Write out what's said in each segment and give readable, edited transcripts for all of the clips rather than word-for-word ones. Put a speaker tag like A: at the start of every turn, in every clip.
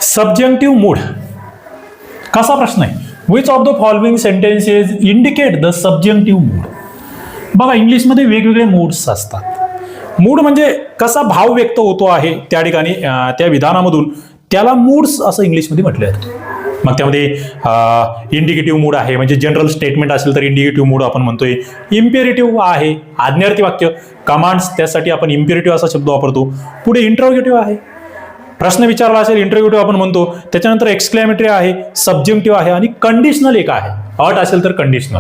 A: सबजंक्टिव्ह mood कसा प्रश्न आहे? Which of the following sentences indicate the subjunctive mood? बघा, इंग्लिशमध्ये वेगवेगळे मूड्स असतात. मूड म्हणजे कसा भाव व्यक्त होतो आहे त्या ठिकाणी त्या विधानामधून, त्याला मूड्स असं इंग्लिशमध्ये म्हटलं जातं. मग त्यामध्ये इंडिकेटिव्ह मूड आहे, म्हणजे जनरल स्टेटमेंट असेल तर इंडिकेटिव्ह मूड आपण म्हणतोय. इम्पेरेटिव्ह आहे, आज्ञार्थी वाक्य, कमांड्स, त्यासाठी आपण इम्पेरेटिव्ह असा शब्द वापरतो. पुढे इंटरोगेटिव्ह आहे, प्रश्न विचारला असेल इंटरोगेटिव्ह आपण म्हणतो. त्याच्यानंतर एक्सक्लेमेटरी आहे, सबजंक्टिव्ह आहे आणि कंडिशनल एक आहे, अट असेल तर कंडिशनल.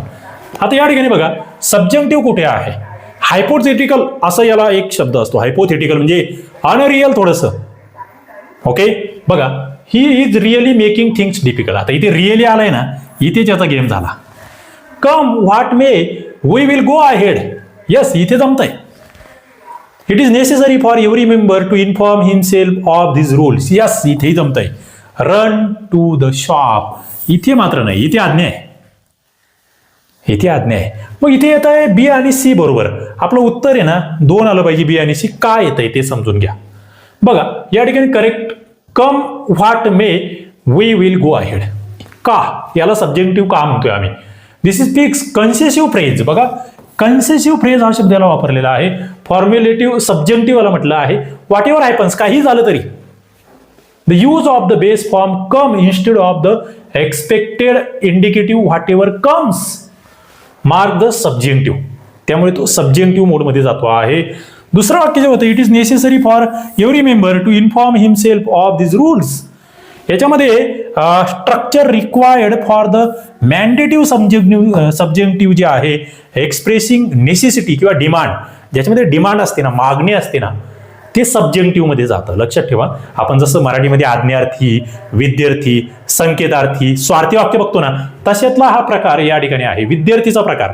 A: आता या ठिकाणी बघा, सबजंक्टिव्ह कुठे आहे? हायपोथेटिकल असं याला एक शब्द असतो. हायपोथेटिकल म्हणजे अनरियल थोडंसं. ओके, बघा, he is really making things difficult. आता इथे रिअली आलाय ना, इथे त्याचा गेम झाला. Come what may we will go ahead. Yes, इथे जमतंय. It is necessary for every member to inform himself of this rules. Yes, इथेही जमतंय. रन टू द शॉप, इथे मात्र नाही, इथे आज्ञा आहे. इथे आज्ञा आहे. मग इथे येत आहे बी आणि सी बरोबर. आपलं उत्तर आहे ना 2 आलं पाहिजे. बी आणि सी का येत आहे ते समजून घ्या. बघा, या ठिकाणी correct come what may we will go ahead. का, याला सबजेक्टिव्ह का म्हणतोय आम्ही? This is fix concessive phrase. बघा, कन्सेसिव्ह फ्रेज हा शब्द याला वापरलेला आहे. फॉर्म्युलेटिव्ह सबजेक्टिव्ह वाला म्हटलं आहे. व्हॉट एव्हर हॅपन्स, काही झालं तरी. The use of the base form come instead of the expected indicative whatever comes mark the subjective. त्यामुळे तो सबजेक्टिव्ह मोडमध्ये जातो आहे. दुसरं वाक्य जे होतं, it is necessary for every member to inform himself of this rules. याच्यामध्ये structure required for the mandative subjective जे आहे, एक्सप्रेसिंग नेसेसिटी किंवा डिमांड, ज्याच्यामध्ये डिमांड असते ना, मागणी असते ना, ते सबजेक्टिव्ह मध्ये जातं. लक्षात ठेवा, आपण जसं मराठीमध्ये आज्ञार्थी, विद्यार्थी, संकेतार्थी, स्वार्थी वाक्य बघतो ना, तशातला हा प्रकार या ठिकाणी आहे. विद्यार्थीचा प्रकार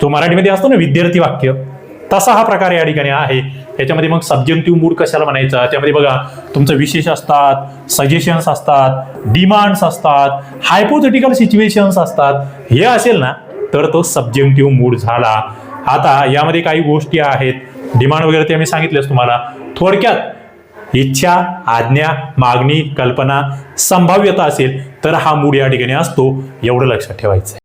A: तो मराठीमध्ये असतो ना, विद्यार्थी वाक्य, तसा हा प्रकार या ठिकाणी आहे. याच्यामध्ये मग सबजेक्टिव्ह मूड कशाला म्हणायचा? त्यामध्ये बघा, तुमचं विशेष असतात, सजेशन्स असतात, डिमांड्स असतात, हायपोथेटिकल सिच्युएशन्स असतात. हे असेल ना तर तो सबजेक्टिव्ह मूड झाला. आता यामध्ये काही गोष्टी आहेत, डिमांड वगैरे ते मी सांगितलेच तुम्हाला. थोडक्यात इच्छा, आज्ञा, मागणी, कल्पना, संभाव्यता असेल तर हा मूड या ठिकाणी असतो. एवढं लक्षात ठेवायचं.